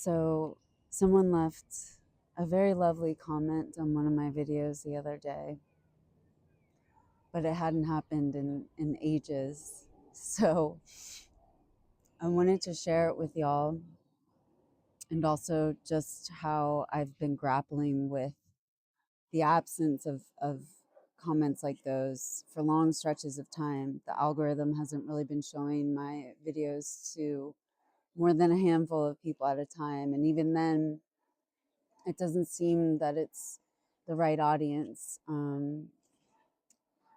So someone left a very lovely comment on one of my videos the other day, but it hadn't happened in ages. So I wanted to share it with y'all, and also just how I've been grappling with the absence of comments like those for long stretches of time. The algorithm hasn't really been showing my videos to more than a handful of people at a time. And even then, it doesn't seem that it's the right audience,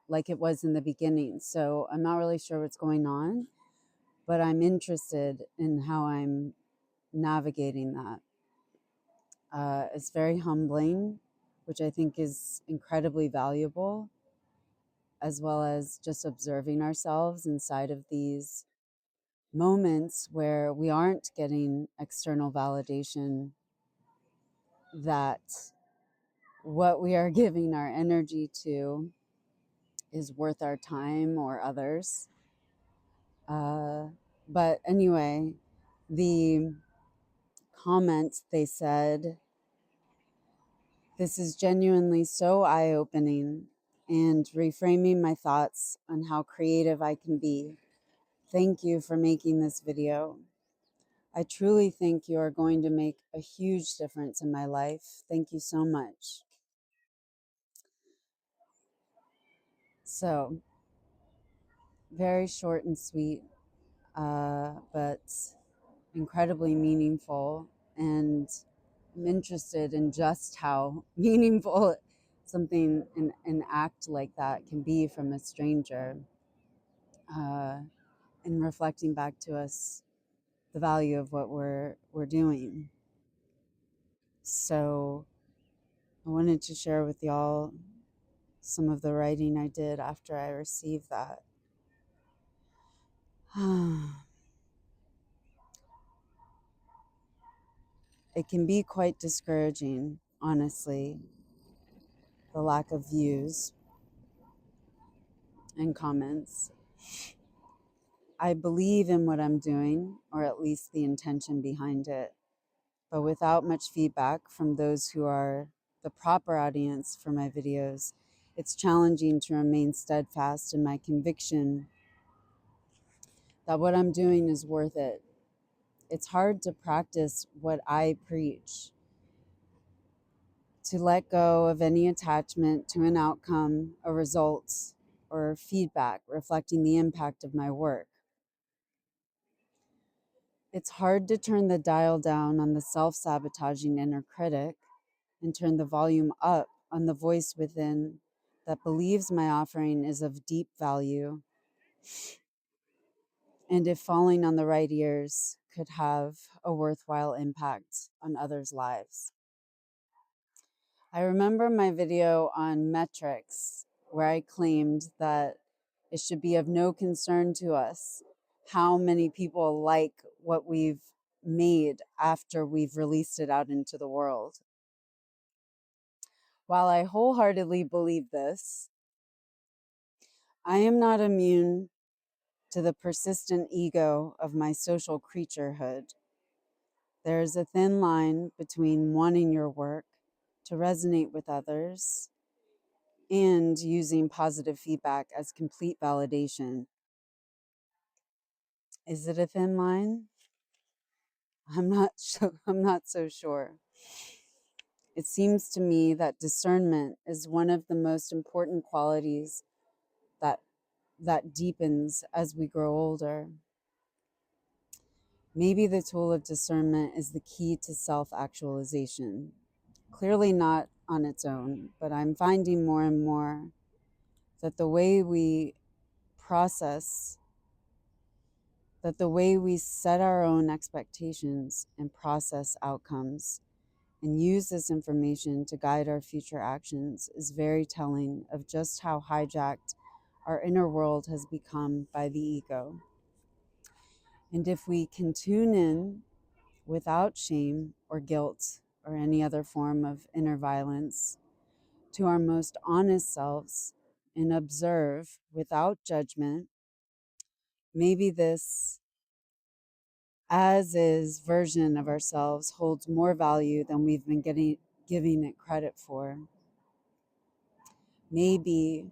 like it was in the beginning. So I'm not really sure what's going on, but I'm interested in how I'm navigating that. It's very humbling, which I think is incredibly valuable, as well as just observing ourselves inside of these moments where we aren't getting external validation that what we are giving our energy to is worth our time or others. But anyway, the comment, they said, "This is genuinely so eye-opening and reframing my thoughts on how creative I can be. Thank you for making this video. I truly think you are going to make a huge difference in my life. Thank you so much." So, very short and sweet, but incredibly meaningful. And I'm interested in just how meaningful something, an act like that can be from a stranger, uh, and reflecting back to us the value of what we're doing. So I wanted to share with y'all some of the writing I did after I received that. It can be quite discouraging, honestly, the lack of views and comments. I believe in what I'm doing, or at least the intention behind it, but without much feedback from those who are the proper audience for my videos, it's challenging to remain steadfast in my conviction that what I'm doing is worth it. It's hard to practice what I preach, to let go of any attachment to an outcome, a result, or feedback reflecting the impact of my work. It's hard to turn the dial down on the self-sabotaging inner critic and turn the volume up on the voice within that believes my offering is of deep value, and if falling on the right ears, could have a worthwhile impact on others' lives. I remember my video on metrics, where I claimed that it should be of no concern to us how many people like what we've made after we've released it out into the world. While I wholeheartedly believe this, I am not immune to the persistent ego of my social creaturehood. There is a thin line between wanting your work to resonate with others and using positive feedback as complete validation. Is it a thin line? I'm not so sure. It seems to me that discernment is one of the most important qualities that deepens as we grow older. Maybe the tool of discernment is the key to self-actualization. Clearly not on its own, but I'm finding more and more that the way we process, that the way we set our own expectations and process outcomes and use this information to guide our future actions is very telling of just how hijacked our inner world has become by the ego. And if we can tune in without shame or guilt or any other form of inner violence to our most honest selves and observe without judgment, maybe this as is version of ourselves holds more value than we've been giving it credit for. Maybe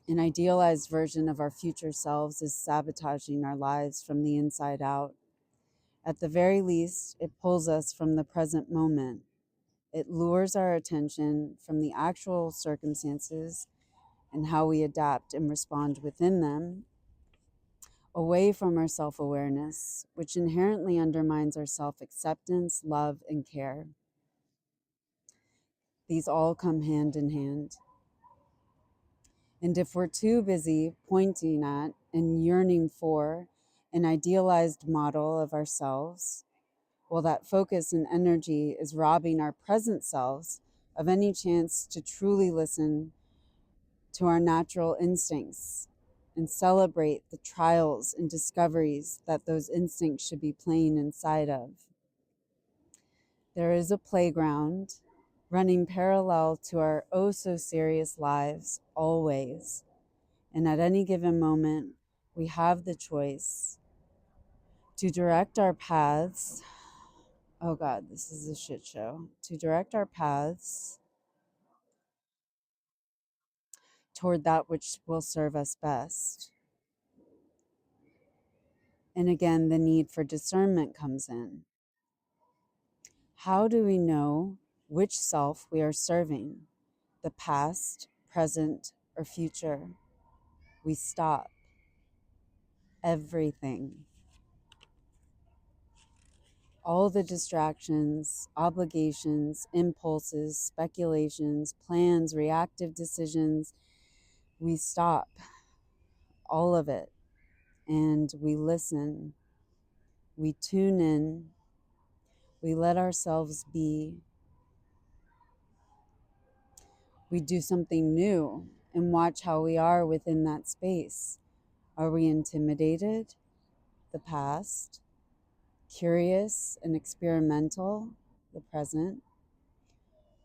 an idealized version of our future selves is sabotaging our lives from the inside out. At the very least, it pulls us from the present moment. It lures our attention from the actual circumstances and how we adapt and respond within them, away from our self awareness, which inherently undermines our self acceptance, love, and care. These all come hand in hand. And if we're too busy pointing at and yearning for an idealized model of ourselves, well, that focus and energy is robbing our present selves of any chance to truly listen to our natural instincts and celebrate the trials and discoveries that those instincts should be playing inside of. There is a playground running parallel to our oh so serious lives always. And at any given moment, we have the choice to direct our paths. Oh God, this is a shit show. To direct our paths toward that which will serve us best. And again, the need for discernment comes in. How do we know which self we are serving? The past, present, or future? We stop everything. All the distractions, obligations, impulses, speculations, plans, reactive decisions, we stop all of it and we listen. We tune in. We let ourselves be. We do something new and watch how we are within that space. Are we intimidated? The past. Curious and experimental? The present.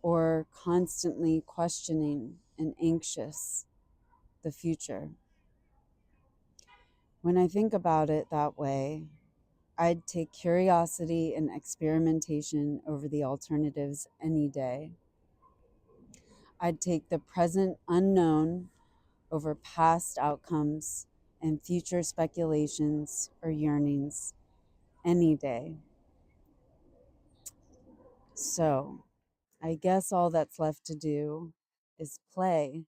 Or constantly questioning and anxious? The future. When I think about it that way, I'd take curiosity and experimentation over the alternatives any day. I'd take the present unknown over past outcomes and future speculations or yearnings any day. So, I guess all that's left to do is play.